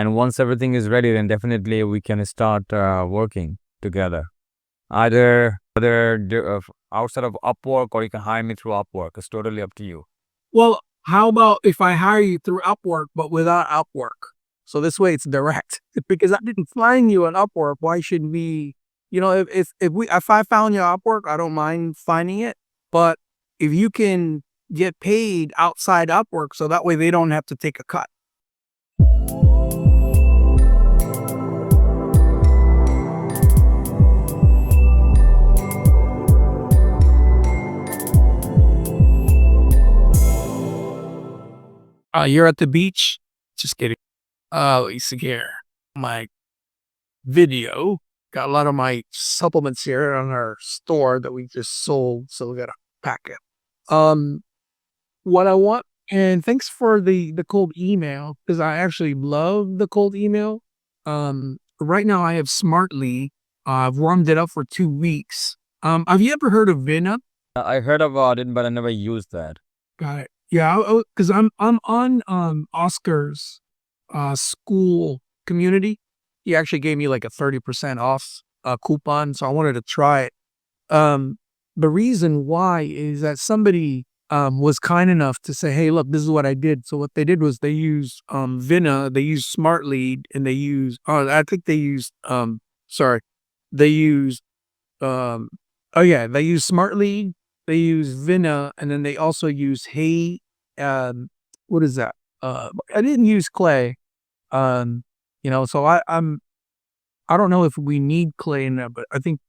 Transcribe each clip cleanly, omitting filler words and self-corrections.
And once everything is ready, then definitely we can start working together. Either outside of Upwork, or you can hire me through Upwork. It's totally up to you. Well, how about if I hire you through Upwork, but without Upwork? So this way it's direct. Because I didn't find you on Upwork, why should we, if I found you on Upwork, I don't mind finding it. But if you can get paid outside Upwork, so that way they don't have to take a cut. You're at the beach? Just kidding. Let me see here. My video. Got a lot of my supplements here on our store that we just sold, so we gotta pack it. What I want, and thanks for the cold email, because I actually love the cold email. Right now I have Smartly. I've warmed it up for 2 weeks. Have you ever heard of Vina? I heard about it, but I never used that. Got it. Yeah, because I'm on Oscar's school community. He actually gave me like a 30% off coupon, so I wanted to try it. The reason why is that somebody was kind enough to say, "Hey, look, this is what I did." So what they did was they used Vina, they used Smartly, and they used I think they used they used they used Smartly, they use Vina, and then they also use Hey, what is that? I didn't use Clay. So I don't know if we need Clay in there, but I think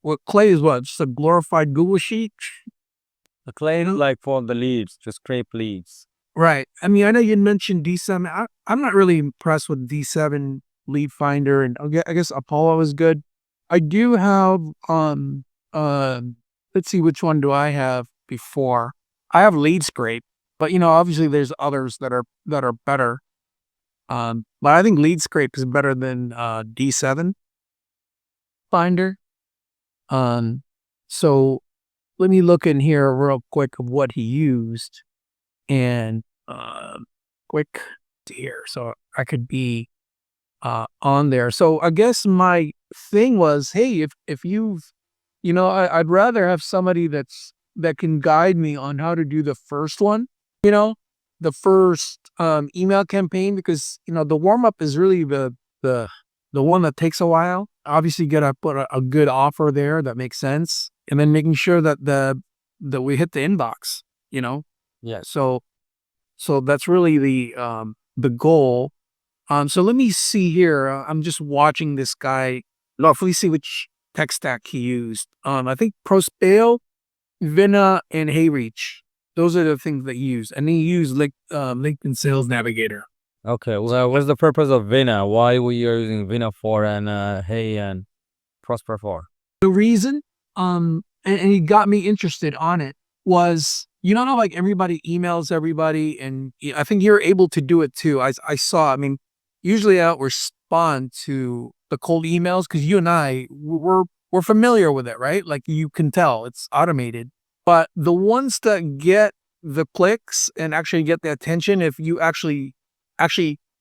what Clay is just a glorified Google sheet. The Clay is like for the leads, to scrape leads. Right. I mean, I know you mentioned D7. I'm not really impressed with D7 Lead Finder, and I guess Apollo is good. I do have let's see, which one do I have before? I have Lead Scrape, but obviously there's others that are better. But I think Lead Scrape is better than D7 Finder. So let me look in here real quick of what he used, and quick here, so I could be on there. So I guess my thing was, hey, if you've, I'd rather have somebody that can guide me on how to do the first one, the first email campaign, because the warm up is really the one that takes a while. Obviously, you gotta put a good offer there that makes sense, and then making sure that that we hit the inbox. Yes. So that's really the goal. So let me see here. I'm just watching this guy. Let me see which tech stack he used. I think Prospeo, Vina, and HeyReach. Those are the things that he used. And he used LinkedIn Sales Navigator. Okay. Well, what's the purpose of Vina? Why were you using Vina for, and Hey and Prosper for? The reason, and he got me interested on it, was, like everybody emails everybody, and I think you're able to do it too. I saw, I mean, usually I don't respond to the cold emails because you and I, we're familiar with it, right? Like you can tell it's automated. But the ones that get the clicks and actually get the attention, if you actually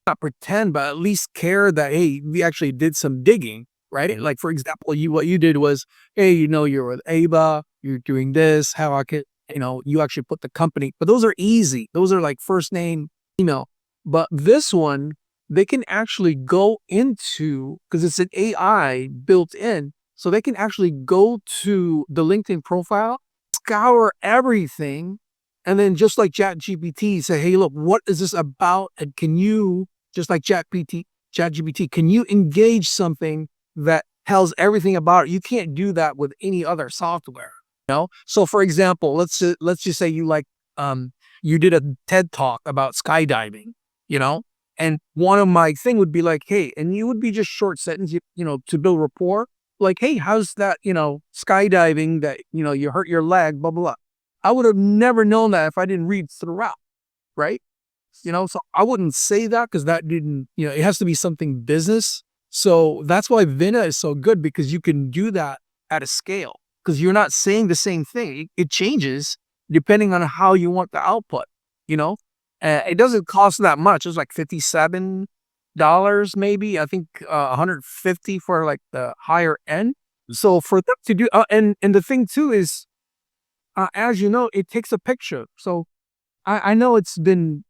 not pretend, but at least care that, hey, we actually did some digging, right? Like, for example, what you did was, hey, you're with ABA, you're doing this, how I could, you actually put the company, but those are easy. Those are like first name, email. But this one, they can actually go into, because it's an AI built in, so they can actually go to the LinkedIn profile, scour everything, and then just like ChatGPT, say, hey, look, what is this about? And can you, just like ChatGPT, can you engage something that tells everything about it? You can't do that with any other software. So for example, let's just say you you did a TED talk about skydiving, and one of my thing would be like, hey, and you would be just short sentence, to build rapport. Like, hey, how's that, skydiving that, you hurt your leg, blah, blah, blah. I would have never known that if I didn't read throughout, right? So I wouldn't say that because that didn't, it has to be something business. So that's why Vina is so good, because you can do that at a scale, because you're not saying the same thing. It changes depending on how you want the output, It doesn't cost that much. It's like 57 maybe. I think 150 for like the higher end. So for them to do, and the thing too is, as you know, it takes a picture. So I know it's been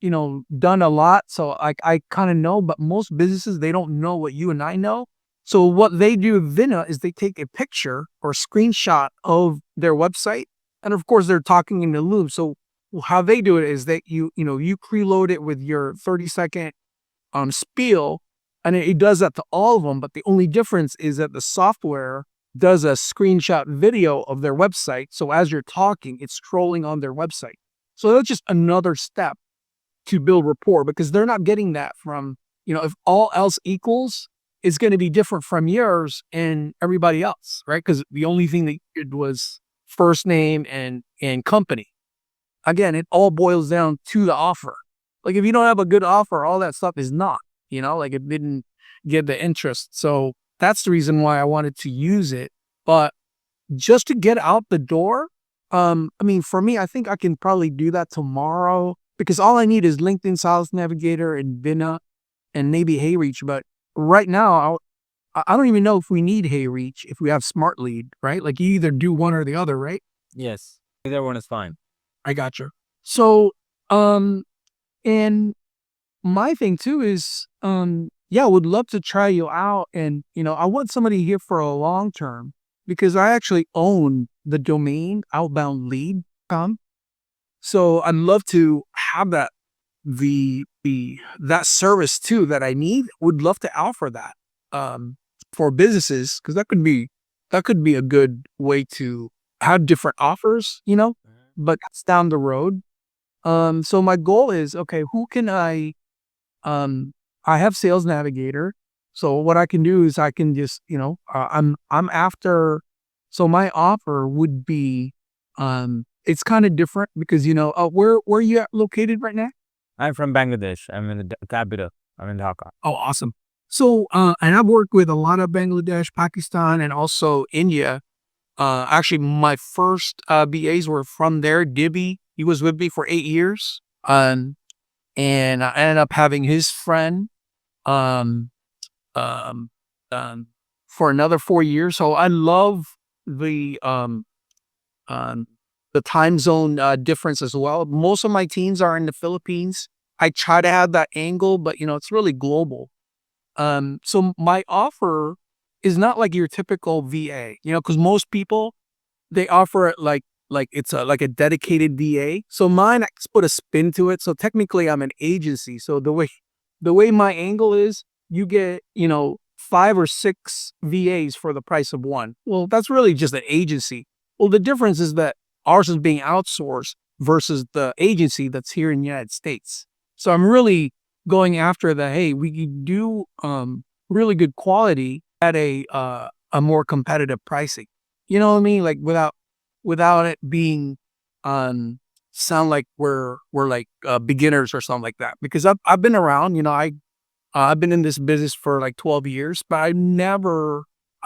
done a lot. So I kind of know, but most businesses, they don't know what you and I know. So what they do, Vina, is they take a picture or screenshot of their website, and of course they're talking in the loop. So how they do it is that you preload it with your 30-second spiel, and it does that to all of them. But the only difference is that the software does a screenshot video of their website. So as you're talking, it's scrolling on their website. So that's just another step to build rapport, because they're not getting that from, if all else equals, it's going to be different from yours and everybody else, right? Because the only thing that you did was first name and company. Again, it all boils down to the offer. Like if you don't have a good offer, all that stuff is not, like it didn't get the interest. So that's the reason why I wanted to use it. But just to get out the door, for me, I think I can probably do that tomorrow, because all I need is LinkedIn Sales Navigator and Vina and maybe HeyReach. But right now, I don't even know if we need HeyReach if we have Smart Lead, right? Like you either do one or the other, right? Yes. Either one is fine. I got you. So, and my thing too is, I would love to try you out. And, I want somebody here for a long term, because I actually own the domain outboundlead.com. So I'd love to have that, that service too that I need. Would love to offer that for businesses, because that could be a good way to have different offers, but it's down the road. So my goal is, okay, who can I have Sales Navigator. So what I can do is I can just, I'm after, so my offer would be, it's kind of different because, where are you located right now? I'm from Bangladesh. I'm in the capital. I'm in Dhaka. Oh, awesome. So, and I've worked with a lot of Bangladesh, Pakistan, and also India. Actually, my first BAs were from there. Dibby, he was with me for 8 years. And I ended up having his friend um, um, for another 4 years. So I love the time zone difference as well. Most of my teams are in the Philippines. I try to have that angle, but it's really global. So my offer is not like your typical VA, because most people, they offer it like it's like a dedicated VA. So mine, I just put a spin to it. So technically I'm an agency. So the way my angle is, you get, 5 or 6 VAs for the price of one. Well, that's really just an agency. Well, the difference is that ours is being outsourced versus the agency that's here in the United States. So I'm really going after the, hey, we can do really good quality at a more competitive pricing. You know what I mean? Like without it being sound like we're like beginners or something like that. Because I've been around, I've been in this business for like 12 years, but I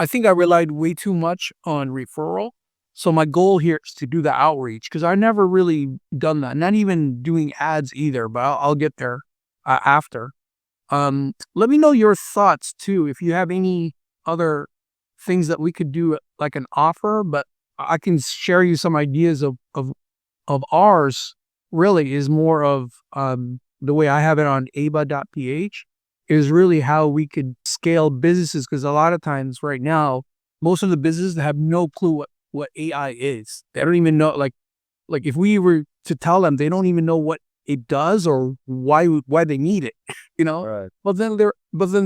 think I relied way too much on referral. So my goal here is to do the outreach, because I never really done that. Not even doing ads either, but I'll get there after. Let me know your thoughts too. If you have any other things that we could do like an offer, but I can share you some ideas of ours. Really is more of the way I have it on aba.ph is really how we could scale businesses. Because a lot of times right now, most of the businesses have no clue what AI is. They don't even know, like if we were to tell them, they don't even know what it does or why they need it, Right. But then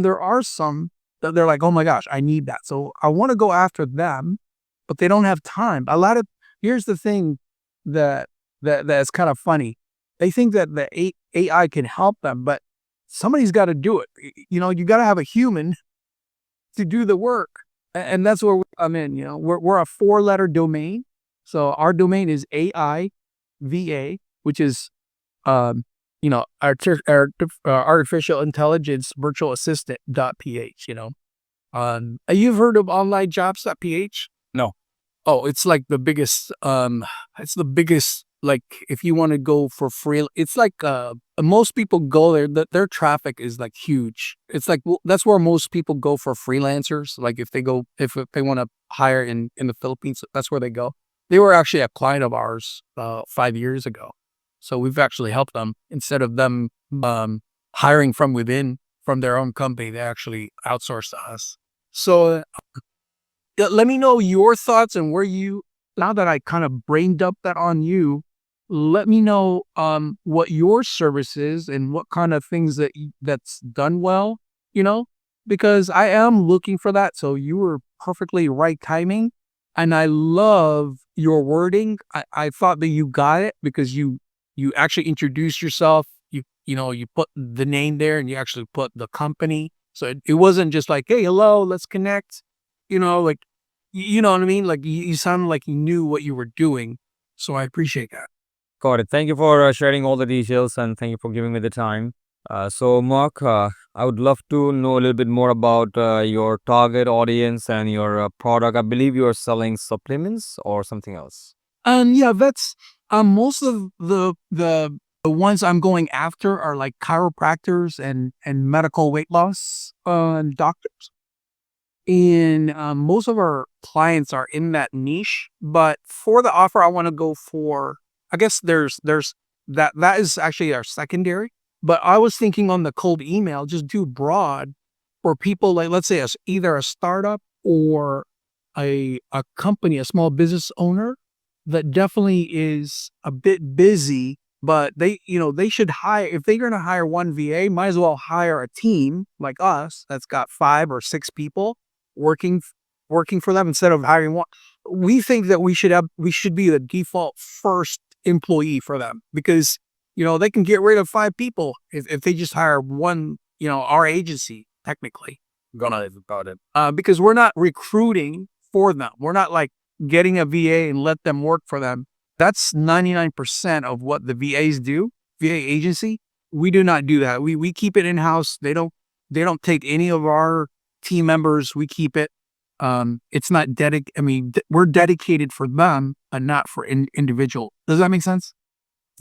there are some that they're like, oh my gosh, I need that. So I want to go after them, but they don't have time. Here's the thing that's kind of funny. They think that the AI can help them, but somebody's got to do it. You got to have a human to do the work. And that's where I'm in, we're a 4-letter domain. So our domain is AIVA, which is, artificial intelligence virtual assistant.ph, you've heard of onlinejobs.ph? No. Oh, it's like the biggest, like if you want to go for free, it's like most people go there. Their traffic is like huge. It's like that's where most people go for freelancers. Like if they want to hire in the Philippines, that's where they go. They were actually a client of ours 5 years ago, so we've actually helped them instead of them hiring from within from their own company. They actually outsource to us. So let me know your thoughts and where you, now that I kind of brain dumped that on you, let me know what your service is and what kind of things that's done well, you know, because I am looking for that. So you were perfectly right timing. And I love your wording. I thought that you got it because you actually introduced yourself. You put the name there and you actually put the company. So it wasn't just like, hey, hello, let's connect. Like, you know what I mean? Like you sounded like you knew what you were doing. So I appreciate that. Got it. Thank you for sharing all the details and thank you for giving me the time. So, Mark, I would love to know a little bit more about your target audience and your product. I believe you are selling supplements or something else. Yeah, that's most of the ones I'm going after are like chiropractors and medical weight loss doctors. And most of our clients are in that niche. But for the offer, I want to go for. I guess there's that is actually our secondary. But I was thinking on the cold email, just do broad for people like, let's say, either a startup or a company, a small business owner that definitely is a bit busy, but they should hire, if they're going to hire one VA, might as well hire a team like us that's got 5 or 6 people working working for them instead of hiring one. We think that we should be the default first employee for them because they can get rid of 5 people if they just hire one, our agency technically. Got it. Because we're not recruiting for them. We're not like getting a VA and let them work for them. That's 99% of what the VAs do, VA agency. We do not do that. We keep it in-house. They don't take any of our team members. We keep it. It's not we're dedicated for them and not for individual. Does that make sense?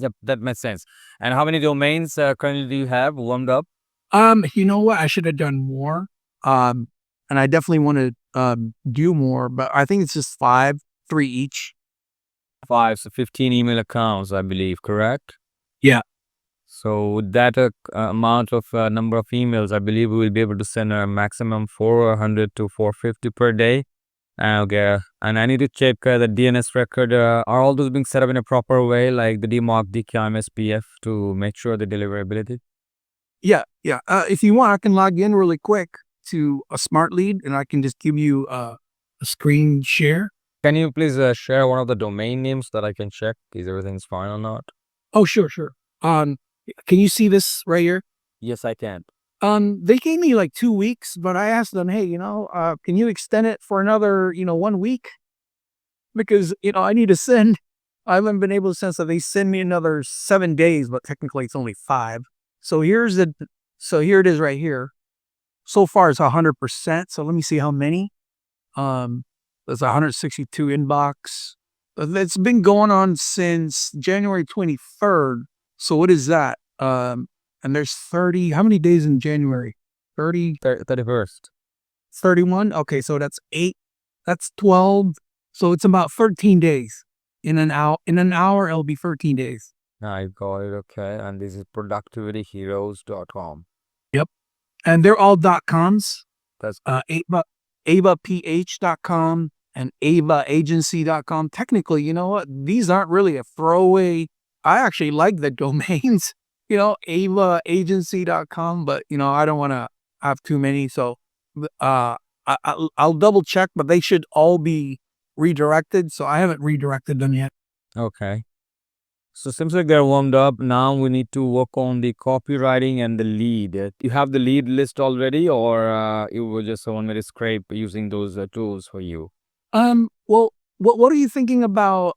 Yep, that makes sense. And how many domains currently do you have warmed up? You know what? I should have done more. And I definitely want to do more, but I think it's just 5, 3 each. 5, so 15 email accounts, I believe, correct? Yeah. So with that amount of number of emails, I believe we will be able to send a maximum 400 to 450 per day. Okay, and I need to check the DNS record. Are all those being set up in a proper way, like the DMARC, DKIM, SPF, to make sure the deliverability? Yeah. Yeah. If you want, I can log in really quick to a smart lead and I can just give you a screen share. Can you please share one of the domain names that I can check? Is everything's fine or not? Oh, sure, sure. Can you see this right here? Yes, I can. They gave me like 2 weeks, but I asked them, hey, can you extend it for another, 1 week? Because, I need to send. I haven't been able to send, so they send me another 7 days, but technically it's only 5. So here it is right here. So far it's 100%. So let me see how many. There's 162 inbox. It's been going on since January 23rd. So what is that? And there's 30. How many days in January? 30, 31st. 31. Okay, so that's 8. That's 12. So it's about 13 days. In an hour, it'll be 13 days. I got it. Okay. And this is productivityheroes.com. Yep. And they're all .coms. That's avaph.com and avaagency.com. Technically, you know what? These aren't really a throwaway. I actually like the domains, avaagency.com, but I don't want to have too many. So I'll double check, but they should all be redirected. So I haven't redirected them yet. okay. So seems like they're warmed up. Now we need to work on the copywriting and the lead. You have the lead list already, or you will just want me to scrape using those tools for you? Well, what are you thinking about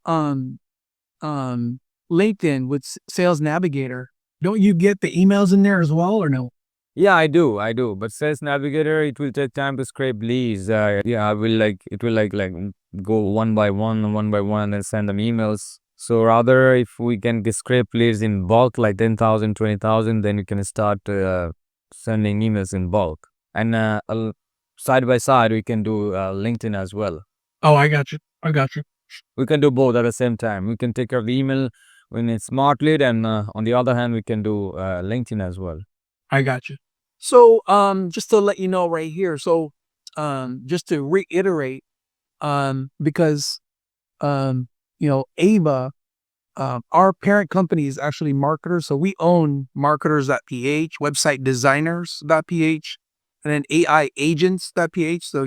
LinkedIn with Sales Navigator? Don't you get the emails in there as well, or no? Yeah, I do. But Sales Navigator, it will take time to scrape leads. Yeah, it will like go one by one, and send them emails. So rather, if we can scrape leads in bulk, like 10,000, 20,000, then you can start sending emails in bulk. And side by side, we can do LinkedIn as well. Oh, I got you. I got you. We can do both at the same time. We can take care of the email when it's smart lead, and on the other hand, we can do LinkedIn as well. I got you. So, just to let you know right here. So, just to reiterate, because, Ava, our parent company is actually marketers. So we own marketers.ph, website designers.ph, and then AI agents.ph. So,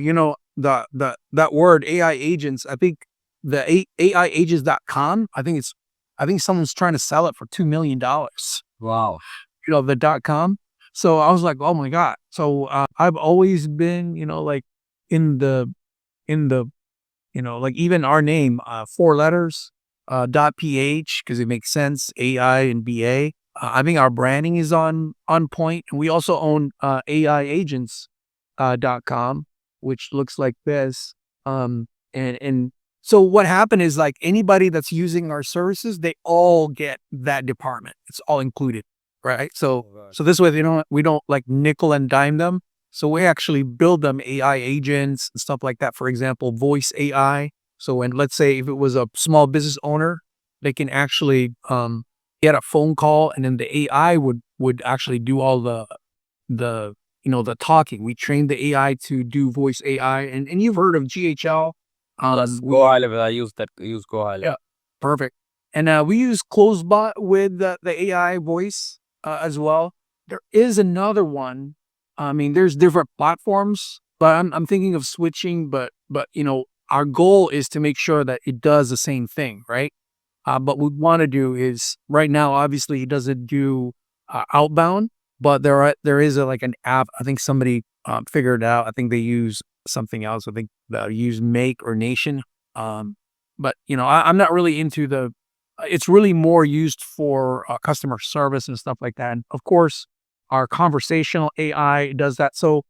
that word AI agents, I think the AI agents.com, I think someone's trying to sell it for $2 million, Wow. the .com. So I was like, oh my God. So, I've always been, like in the, in the, like even our name, 4 letters, .ph, because it makes sense, AI and BA. I think our branding is on point. And we also own AI agents .com, which looks like this. And so what happened is, like, anybody that's using our services, they all get that department. It's all included, right? So this way we don't like nickel and dime them. So we actually build them AI agents and stuff like that. For example, voice AI. So when, let's say, if it was a small business owner, they can actually get a phone call, and then the AI would actually do all the the talking. We trained the AI to do voice AI, and you've heard of GHL. Go high level. I use that. Use Go high level. Yeah, perfect. And we use CloseBot with the AI voice as well. There is another one. I mean, there's different platforms, but I'm thinking of switching. But our goal is to make sure that it does the same thing, right? But what we want to do is, right now, obviously, it doesn't do outbound, but there is like an app. I think somebody figured it out. I think they use something else. I think they use Make or Nation. But I'm not really into the. It's really more used for customer service and stuff like that. And of course, our conversational AI does that. So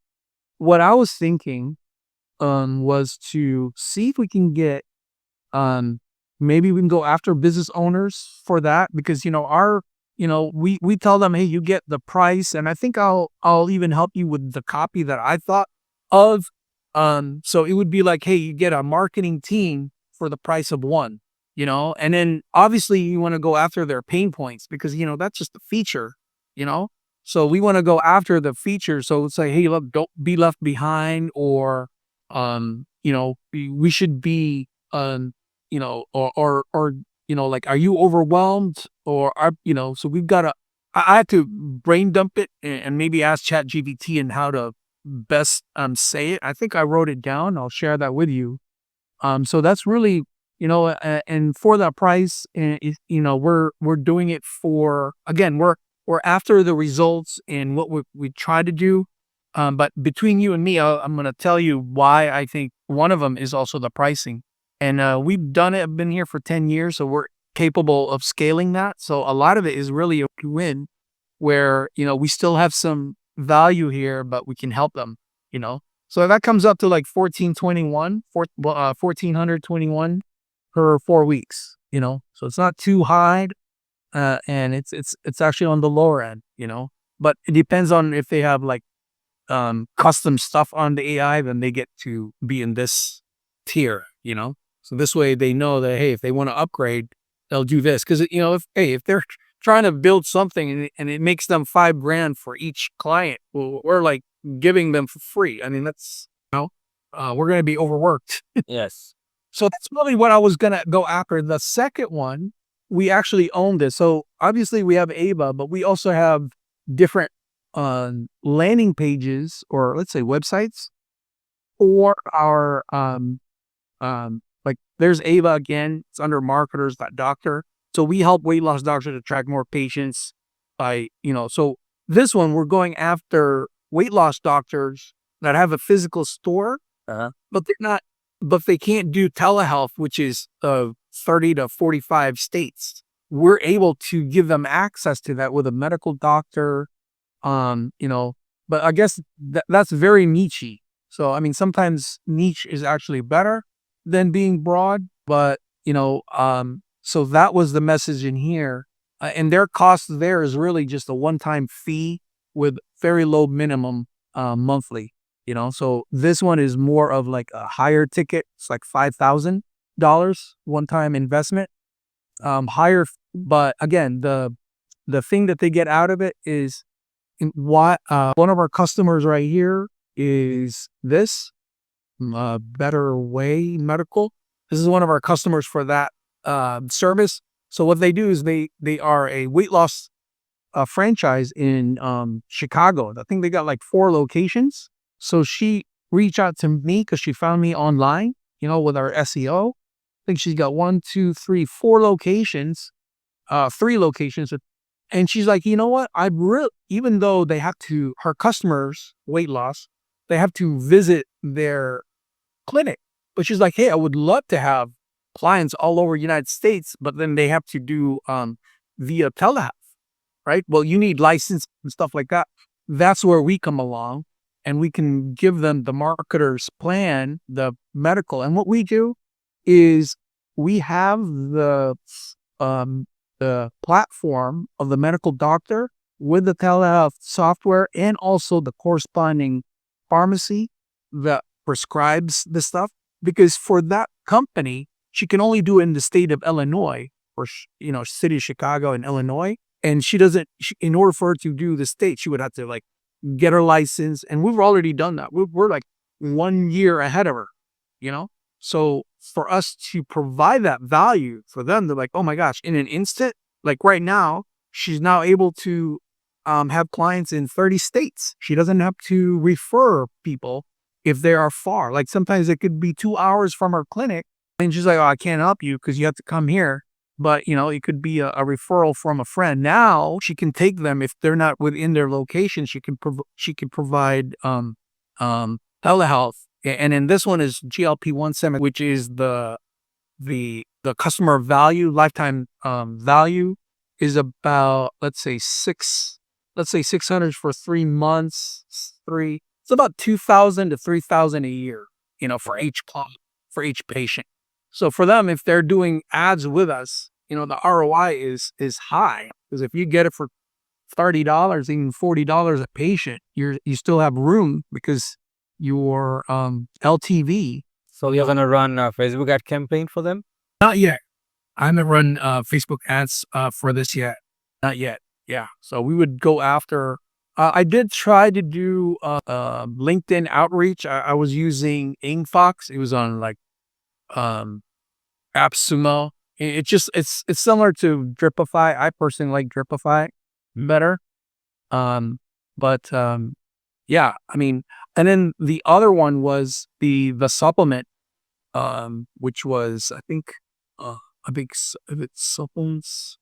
what I was thinking was to see if we can get maybe we can go after business owners for that, because we tell them, hey, you get the price, and I think I'll even help you with the copy that I thought of. So it would be like, hey, you get a marketing team for the price of one, and then obviously you want to go after their pain points, because that's just the feature, you know. So we want to go after the feature. So it's like, hey, look, don't be left behind, or we should be or like, are you overwhelmed, or so we've got to. I had to brain dump it and maybe ask ChatGPT and how to best say it. I think I wrote it down. I'll share that with you. So that's really, and for that price, we're doing it for, again, we're after the results and what we try to do. But between you and me, I'm going to tell you why I think one of them is also the pricing. And we've done it. I've been here for 10 years, so we're capable of scaling that. So a lot of it is really a win, where, we still have some value here, but we can help them, So that comes up to like 1,421 per 4 weeks, So it's not too high, and it's actually on the lower end, But it depends on if they have like custom stuff on the AI, then they get to be in this tier, So this way they know that, hey, if they want to upgrade, they'll do this. Because, if they're trying to build something and it makes them $5,000 for each client, well, we're like giving them for free. I mean, that's, we're going to be overworked. Yes. So that's really what I was going to go after. The second one, we actually own this. So obviously we have Ava, but we also have different landing pages, or let's say websites, for our like, there's Ava again. It's under marketers.doctor. So we help weight loss doctors to attract more patients by, so this one, we're going after weight loss doctors that have a physical store, but they can't do telehealth, which is 30 to 45 states. We're able to give them access to that with a medical doctor, but I guess that's very niche-y. So, I mean, sometimes niche is actually better than being broad, but So that was the message in here. And their cost there is really just a one-time fee with very low minimum monthly. So this one is more of like a higher ticket. It's like $5,000 one-time investment. Higher, but again, the thing that they get out of it is one of our customers right here is this Better Way Medical. This is one of our customers for that service. So what they do is they are a weight loss franchise in Chicago. I think they got like 4 locations. So she reached out to me because she found me online, with our SEO. I think she's got 1, 2, 3, 4 locations, 3 locations. And she's like, you know what? Even though her customers, weight loss, they have to visit their clinic. But she's like, hey, I would love to have clients all over the United States, but then they have to do via telehealth, right? Well, you need license and stuff like that. That's where we come along, and we can give them the marketer's plan, the medical. And what we do is we have the platform of the medical doctor with the telehealth software and also the corresponding pharmacy that prescribes the stuff. Because for that company, she can only do it in the state of Illinois, or city of Chicago and Illinois. And in order for her to do the state, she would have to like get her license. And we've already done that. We're like 1 year ahead of her, So for us to provide that value for them, they're like, oh my gosh, in an instant, like right now, she's now able to have clients in 30 states. She doesn't have to refer people if they are far. Like sometimes it could be 2 hours from her clinic, and she's like, oh, I can't help you because you have to come here. But, it could be a referral from a friend. Now she can take them if they're not within their location. She can provide telehealth. And then this one is GLP-1 which is the customer value, lifetime value is about, let's say 600 for 3 months. It's about 2,000 to 3,000 a year, for each patient. So for them, if they're doing ads with us, the ROI is high, because if you get it for $30, even $40 a patient, you still have room because your LTV. So you're gonna run a Facebook ad campaign for them? Not yet. I haven't run Facebook ads for this yet. Not yet. Yeah. So we would go after. I did try to do LinkedIn outreach. I was using Ingfox. It was on like AppSumo. It's similar to Dripify. I personally like Dripify better. But yeah, I mean, and then the other one was the supplement, which was I think it's supplements,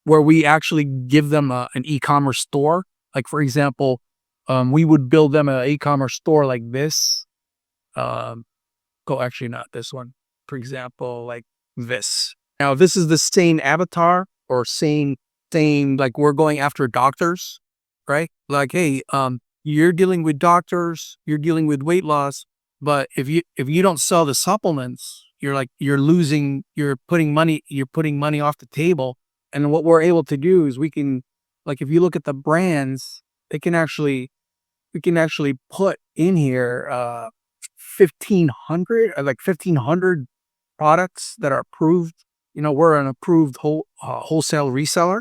where we actually give them an e-commerce store. Like for example, we would build them an e-commerce store like this. Actually not this one. For example, like this. Now this is the same avatar or same like we're going after doctors, right? Like, hey, you're dealing with doctors, you're dealing with weight loss, but if you don't sell the supplements, you're putting money off the table. And what we're able to do is we can, like, if you look at the brands, we can actually put in here 1,500 products that are approved. We're an approved wholesale reseller,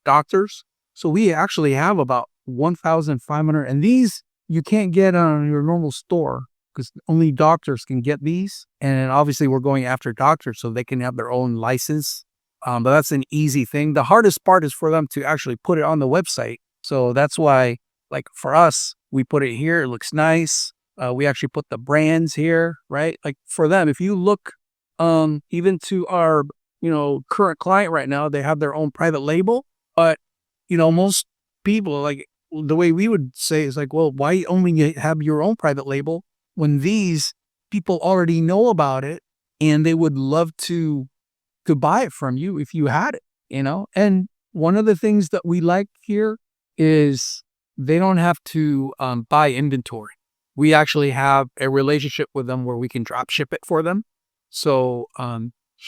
doctors. So we actually have about 1,500, and these you can't get on your normal store because only doctors can get these. And obviously we're going after doctors so they can have their own license. But that's an easy thing. The hardest part is for them to actually put it on the website. So that's why, like for us, we put it here. It looks nice. We actually put the brands here, right? Like for them, if you look even to our, current client right now, they have their own private label. But, most people, like the way we would say is like, well, why only have your own private label when these people already know about it and they would love to buy it from you if you had it, And one of the things that we like here is they don't have to buy inventory. We actually have a relationship with them where we can drop ship it for them. So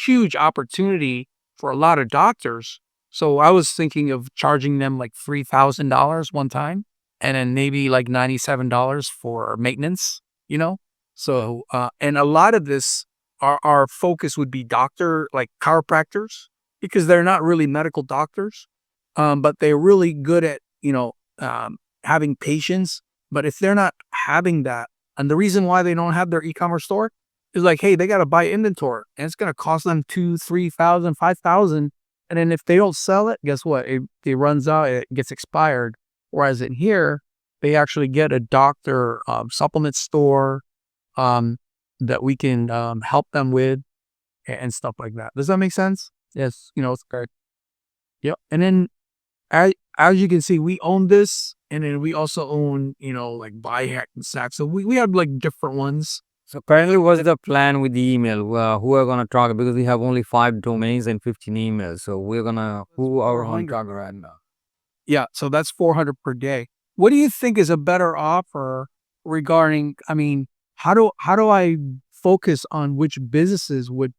huge opportunity for a lot of doctors. So I was thinking of charging them like $3,000 one time and then maybe like $97 for maintenance, you know? So, and a lot of this, our focus would be doctor, like chiropractors, because they're not really medical doctors, but they're really good at, having patients. But if they're not having that, and the reason why they don't have their e-commerce store is like, hey, they got to buy inventory and it's going to cost them 2, 3,000, 5,000. And then if they don't sell it, guess what? It runs out, it gets expired. Whereas in here, they actually get a doctor supplement store um, that we can help them with and stuff like that. Does that make sense? Yes. It's great. Yep. And then as you can see, we own this, and then we also own, like Buy Hack and Sack. So we have like different ones. So currently, what's the plan with the email? Who are gonna target? Because we have only 5 domains and 15 emails. So who are we gonna target right now? Yeah, so that's 400 per day. What do you think is a better offer regarding, I mean, how do I focus on which businesses would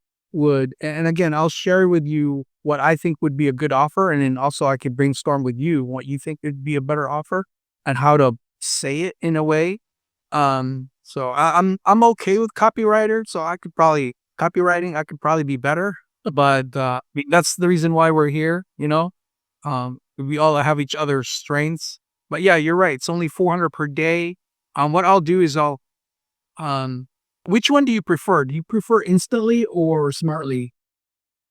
and again, I'll share with you what I think would be a good offer, and then also I could brainstorm with you what you think would be a better offer and how to say it in a way. So I'm okay with copywriter, so I could probably copywriting I could probably be better, but I mean, that's the reason why we're here. We all have each other's strengths. But yeah, you're right. It's only 400 per day. What I'll do is um, which one do you prefer? Do you prefer instantly or smartly?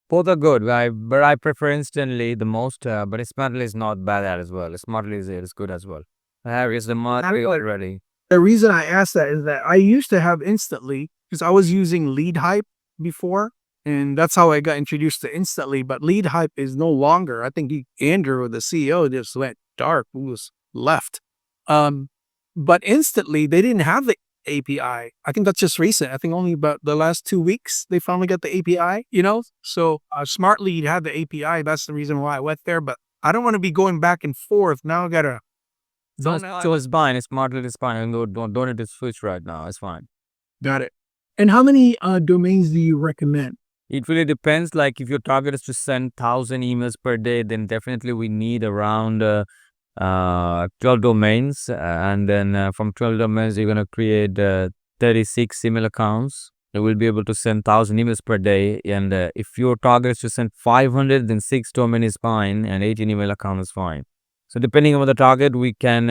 Both are good, but I prefer instantly the most. But smartly is not bad at as well. Smartly is good as well. Harry is the market already. The reason I asked that is that I used to have instantly because I was using Lead Hype before, and that's how I got introduced to instantly. But Lead Hype is no longer. I think Andrew, the CEO, just went dark. Who was left? Um, but instantly they didn't have the API. I think that's just recent. I think only about the last 2 weeks they finally got the API. So Smart Lead had the API. That's the reason why I went there. But I don't want to be going back and forth. Now I gotta. So it's fine. Smartly is fine. And don't need to switch right now. It's fine. Got it. And how many domains do you recommend? It really depends. Like if your target is to send 1,000 emails per day, then definitely we need around 12 domains, and then from 12 domains you're gonna create 36 email accounts. You will be able to send 1,000 emails per day. And if your target is to send 500, then 6 domain is fine, and 18 email account is fine. So depending on the target, we can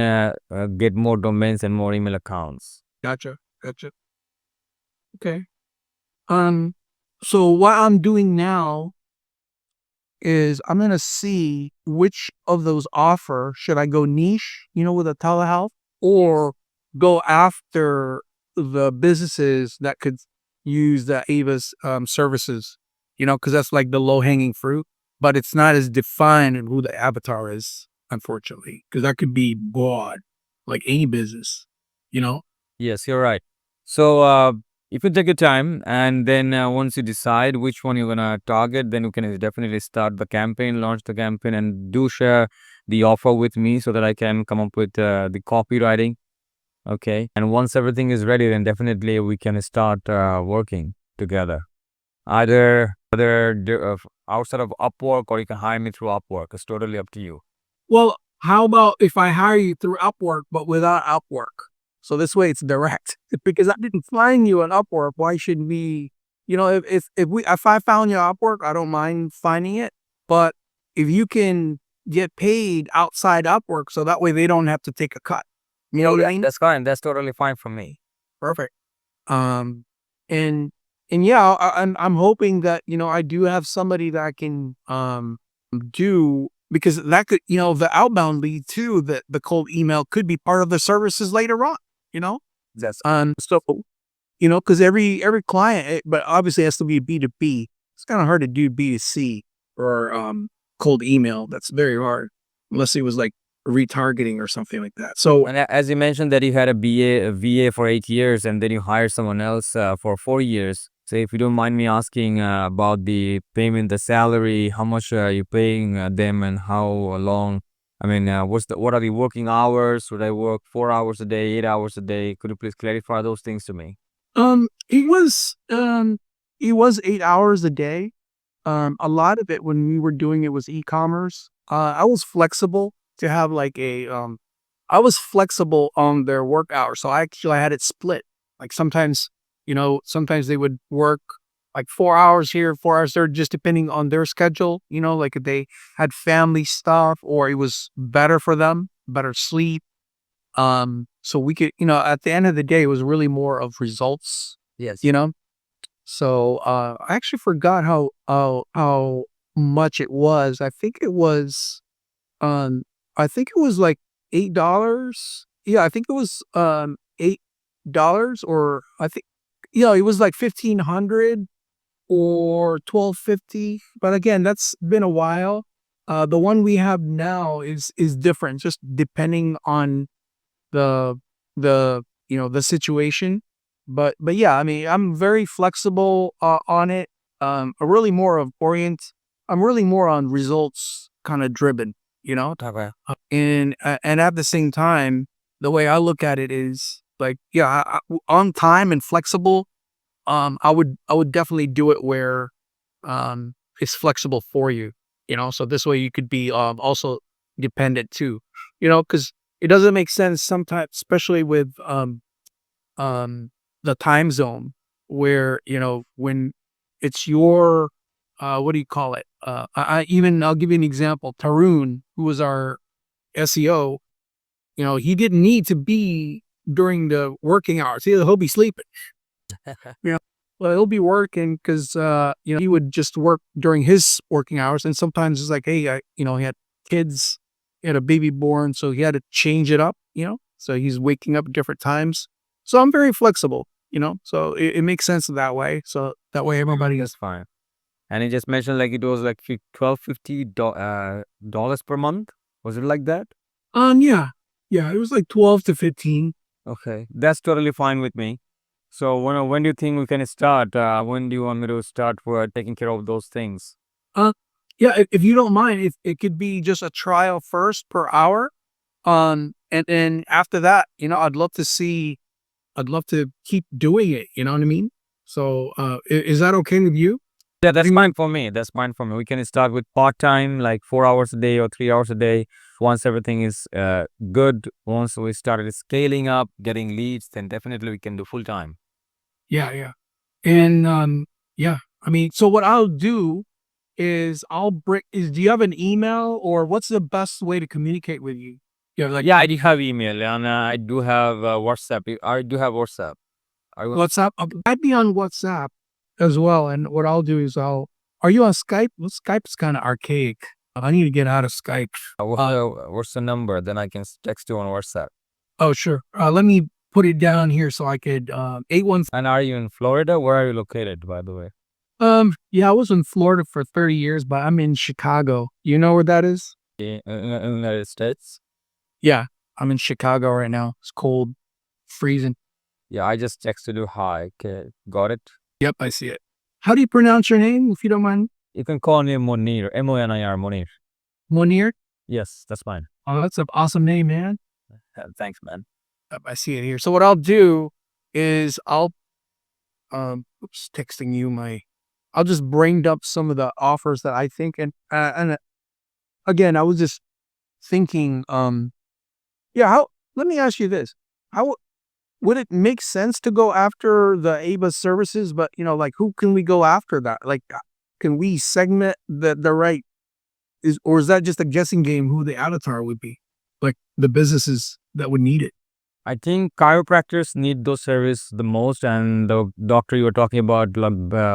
get more domains and more email accounts. Gotcha. Okay. So what I'm doing now is I'm gonna see which of those offer. Should I go niche, with a telehealth, or go after the businesses that could use the Ava's services? Because that's like the low hanging fruit, but it's not as defined in who the avatar is, unfortunately, because that could be broad, like any business. You know. Yes, you're right. So if you take your time, and then once you decide which one you're gonna target, then you can definitely start the campaign, launch the campaign, and do share the offer with me so that I can come up with the copywriting. Okay, and once everything is ready, then definitely we can start working together. Either outside of Upwork, or you can hire me through Upwork. It's totally up to you. Well, how about if I hire you through Upwork, but without Upwork? So this way it's direct. Because I didn't find you on Upwork, why should we, if I found you on Upwork, I don't mind finding it. But if you can get paid outside Upwork, so that way they don't have to take a cut. You know what I mean? That's fine. That's totally fine for me. Perfect. Um, and yeah, I'm hoping that I do have somebody that I can do, because that could, the outbound lead too, that the cold email could be part of the services later on. That's So because every client, but obviously it has to be B2B. It's kind of hard to do B2C or cold email. That's very hard unless it was like retargeting or something like that. So And as you mentioned that you had a VA for 8 years, and then you hired someone else for 4 years. So if you don't mind me asking about the payment, the salary, how much are you paying them, and how long? I mean, what are the working hours? Should I work 4 hours a day, 8 hours a day? Could you please clarify those things to me? it was it was 8 hours a day. A lot of it when we were doing it was e-commerce. I was flexible to have like I was flexible on their work hours. So I had it split. Like sometimes, sometimes they would work like 4 hours here, 4 hours there, just depending on their schedule, like if they had family stuff or it was better for them, better sleep. So we could, at the end of the day, it was really more of results, Yes. you know? So, I actually forgot how much it was. Um, I think it was like $8. Yeah, I think it was, $8 or I think, it was like 1,500 or 1,250. But again, that's been a while. The one we have now is different, just depending on the the situation. But yeah, I mean, I'm very flexible on it. I'm really more of orient. I'm really more on results kind of driven, Okay. and at the same time, the way I look at it is like, yeah, on time and flexible. I would definitely do it where it's flexible for you, so this way you could be also dependent too, because it doesn't make sense sometimes, especially with um the time zone where, when it's your what do you call it? I'll give you an example. Tarun, who was our SEO, he didn't need to be during the working hours. He'll be sleeping. Yeah. Well, he'll be working because, he would just work during his working hours. And sometimes it's like, hey, he had kids, he had a baby born, so he had to change it up, so he's waking up at different times. So I'm very flexible, so it makes sense that way. So that way everybody That's is, fine. And he just mentioned like it was like 1250 dollars per month. Was it like that? yeah. Yeah, it was like 12 to 15. Okay, that's totally fine with me. So when do you think we can start? When do you want me to start for taking care of those things? Uh, yeah, if you don't mind, if it could be just a trial first per hour. And then after that, I'd love to keep doing it. You know what I mean? So, is that okay with you? Yeah, that's Doing that? fine for me. That's fine for me. We can start with part time, like 4 hours a day or 3 hours a day. Once everything is good, once we started scaling up, getting leads, then definitely we can do full time. Yeah, yeah. And yeah, I mean, so what I'll do is do you have an email or what's the best way to communicate with you? Yeah, like Yeah, I do have email and I do have WhatsApp. I do have WhatsApp. I will. WhatsApp. I'd be on WhatsApp as well. And what I'll do is are you on Skype? Well, Skype's kind of archaic. I need to get out of Skype. What's the number? Then I can text you on WhatsApp. Oh, sure. Let me put it down here so I could 81. And are you in Florida? Where are you located, by the way? Yeah, I was in Florida for 30 years, but I'm in Chicago. You know where that is? In the United States? Yeah, I'm in Chicago right now. It's cold, freezing. Yeah, I just texted you hi. Okay, got it. Yep, I see it. How do you pronounce your name, if you don't mind? You can call me Monir. Monir. Monir. Munir? Yes, that's fine. Oh, that's an awesome name, man. Thanks, man. Yep, I see it here. So what I'll do is texting you I'll just bring up some of the offers that I think, and again, I was just thinking, yeah, let me ask you this. How would it make sense to go after the ABA services, but like who can we go after that? Like, can we segment the right or is that just a guessing game who the avatar would be? Like the businesses that would need it. I think chiropractors need those services the most, and the doctor you were talking about, like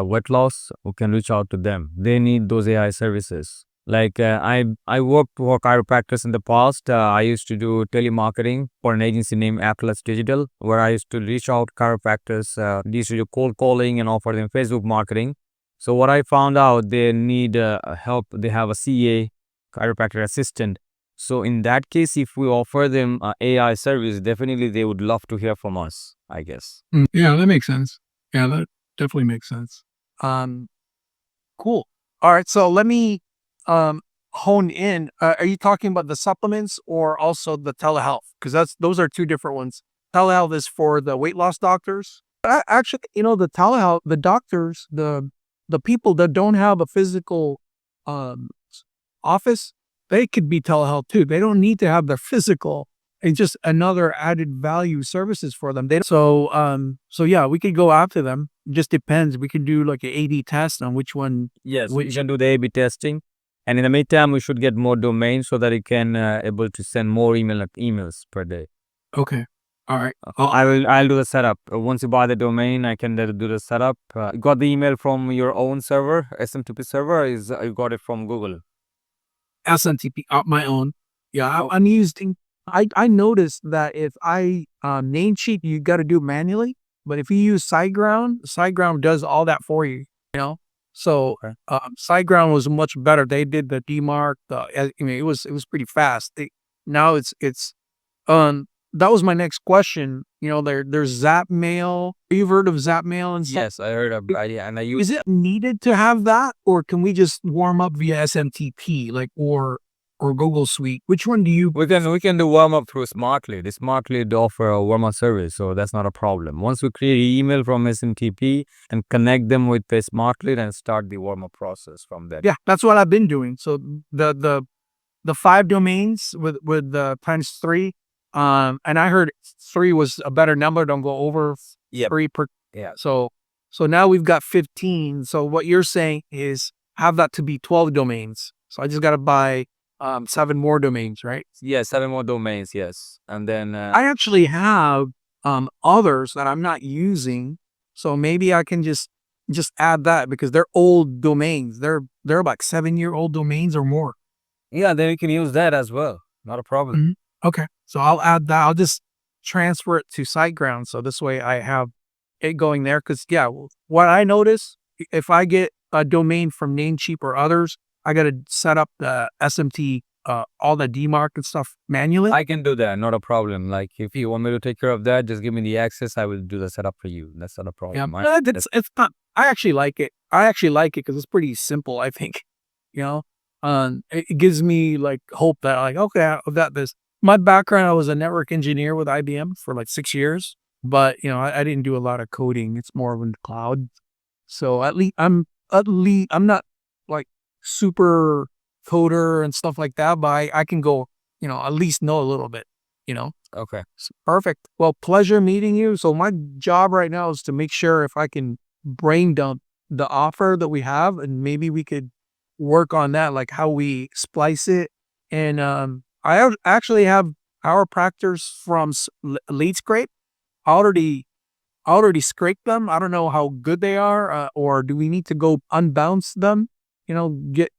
weight loss, who can reach out to them. They need those AI services. Like I worked for chiropractors in the past. I used to do telemarketing for an agency named Atlas Digital, where I used to reach out chiropractors. Used to do cold calling and offer them Facebook marketing. So what I found out, they need help. They have a CA, chiropractor assistant. So in that case, if we offer them AI service, definitely they would love to hear from us, I guess. Yeah, that makes sense. Yeah, that definitely makes sense. Um, cool. All right, so let me um hone in. Are you talking about the supplements or also the telehealth? Because those are two different ones. Telehealth is for the weight loss doctors. Actually, the telehealth, the doctors, the people that don't have a physical um, office, they could be telehealth too. They don't need to have their physical. It's just another added value services for them. So yeah, we could go after them. It just depends. We could do like an A/B test on which one. Yes, we Which can do the A/B testing, and in the meantime, we should get more domains so that you can able to send more emails per day. Okay, all right. I'll do the setup. Once you buy the domain, I can do the setup. You got the email from your own server, SMTP server, or is you got it from Google? SMTP, my own. Yeah, Oh, I'm using. I noticed that if I name cheat, you got to do manually. But if you use SiteGround, SiteGround does all that for you. You know, so okay. SiteGround was much better. They did the DMARC. I mean, it was pretty fast. Now it's that was my next question. There's Zapmail. Have you heard of Zapmail and stuff? Yes, I heard of idea, and I use. Is it needed to have that, or can we just warm up via SMTP, like or Google Suite? Which one do you? We can do warm up through Smartly. The Smartly offer a warm up service, so that's not a problem. Once we create an email from SMTP and connect them with the Smartly, then start the warm up process from there. Yeah, that's what I've been doing. So the 5 domains with the times 3, and I heard 3 was a better number. Don't go over Yep. 3 per. Yeah. So now we've got 15. So what you're saying is have that to be 12 domains. So I just got to buy 7 more domains, right? Yeah, 7 more domains, yes. And then I actually have others that I'm not using, so maybe I can just add that because they're old domains. They're about 7-year-old domains or more. yeah, then you can use that as well. Not a problem. Mhm. Okay, so I'll add that. I'll just transfer it to SiteGround, so this way I have it going there. Because yeah, what I notice if I get a domain from Namecheap or others, I got to set up the SMT, all the DMARC and stuff manually. I can do that, not a problem. Like if you want me to take care of that, just give me the access. I will do the setup for you. That's not a Yeah, problem. it's not. I actually like it. I actually like it because it's pretty simple. I think, you know, it gives me like hope that like okay, I've got this. My background, I was a network engineer with IBM for like 6 years, but I didn't do a lot of coding. It's more of in the cloud. So at least I'm not like super coder and stuff like that, but I can go, at least know a little bit, you know. Okay. Perfect. Well, pleasure meeting you. So my job right now is to make sure if I can brain dump the offer that we have, and maybe we could work on that, like how we splice it. And actually have our practice from Lead Scrape already scraped them. I don't know how good they are, or do we need to go unbounce them? Get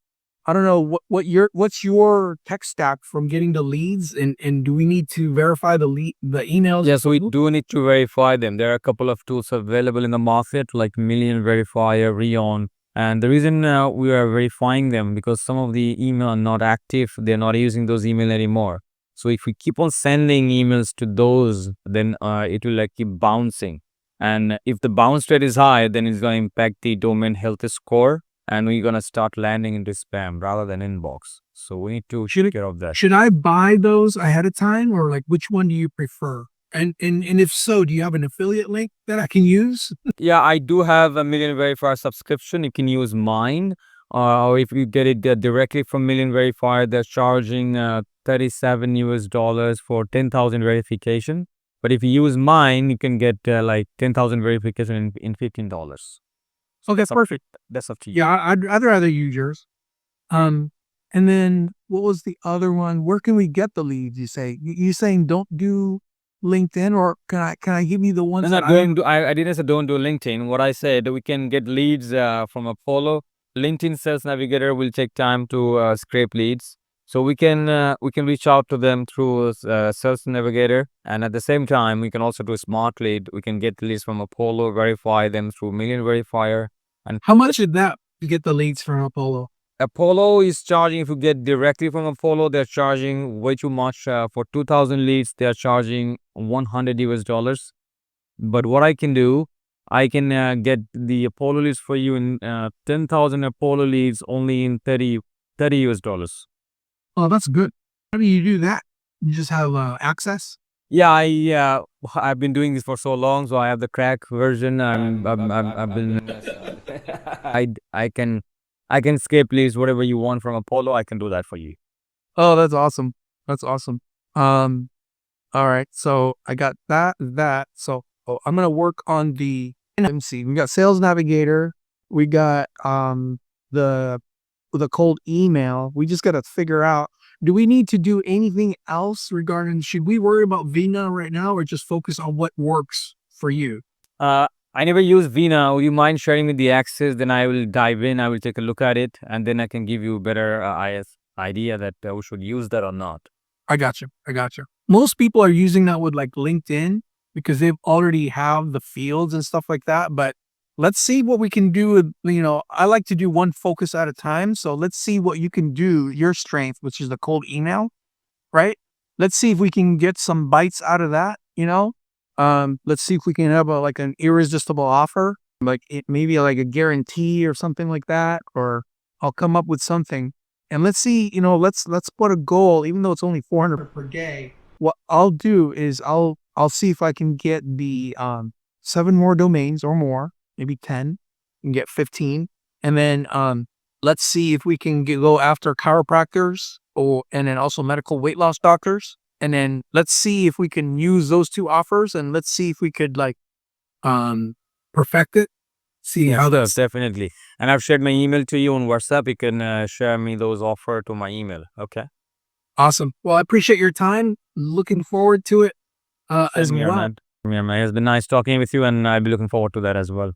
I don't know what's your tech stack from getting the leads, and do we need to verify the emails? Yes, we do need to verify them. There are a couple of tools available in the market like Million Verifier, Rion. And the reason we are verifying them because some of the email are not active. They're not using those email anymore. So if we keep on sending emails to those, then it will like keep bouncing. And if the bounce rate is high, then it's going to impact the domain health score. And we're going to start landing into spam rather than inbox. So we need to take care of that. Should I buy those ahead of time, or like which one do you prefer? And if so, do you have an affiliate link that I can use? Yeah, I do have a Million Verifier subscription. You can use mine, or if you get it directly from Million Verifier, they're charging $37 for 10,000 verification. But if you use mine, you can get like 10,000 verification in $15. Okay, perfect. That's up to you. Yeah, I'd rather use yours. And then what was the other one? Where can we get the leads? You say you saying don't do LinkedIn, or can I give you the ones No, that I didn't say don't do LinkedIn. What I said, we can get leads from Apollo. LinkedIn Sales Navigator will take time to scrape leads. So we can reach out to them through Sales Navigator, and at the same time we can also do Smart Lead. We can get leads from Apollo, verify them through Million Verifier. And How much did that to get the leads from Apollo? Apollo is charging, if you get directly from Apollo, they're charging way too much. For 2,000 leads, they're charging $100. But what I can do, I can get the Apollo leads for you in 10,000 Apollo leads only in 30 US dollars. Oh, that's good. How do you do that? You just have access? Yeah, I've been doing this for so long, so I have the crack version. I've been I can skip list whatever you want from Apollo. I can do that for you. Oh, that's awesome. That's awesome. Um, all right. So I got that. So I'm gonna work on the MC. We got Sales Navigator. We got the cold email. We just gotta figure out, do we need to do anything else regarding, should we worry about Vina right now or just focus on what works for you? Uh, I never use Vina. Would you mind sharing me the access? Then I will dive in. I will take a look at it, and then I can give you a better idea that we should use that or not. I got you. I got you. Most people are using that with like LinkedIn because they've already have the fields and stuff like that. But let's see what we can do with, I like to do one focus at a time. So let's see what you can do, your strength, which is the cold email, right? Let's see if we can get some bites out of that. Let's see if we can have like an irresistible offer, like maybe like a guarantee or something like that, or I'll come up with something. And let's see, let's put a goal, even though it's only 400 per day. What I'll do is I'll see if I can get the 7 more domains or more, maybe 10, and get 15. And then let's see if we can go after chiropractors and then also medical weight loss doctors. And then let's see if we can use those 2 offers, and let's see if we could like perfect it. See Yes, how sir, that's definitely. And I've shared my email to you on WhatsApp. You can share me those offer to my email. Okay. awesome. Well, I appreciate your time. Looking forward to it as Same here, well. man. Same here, man. It's been nice talking with you, and I'll be looking forward to that as well.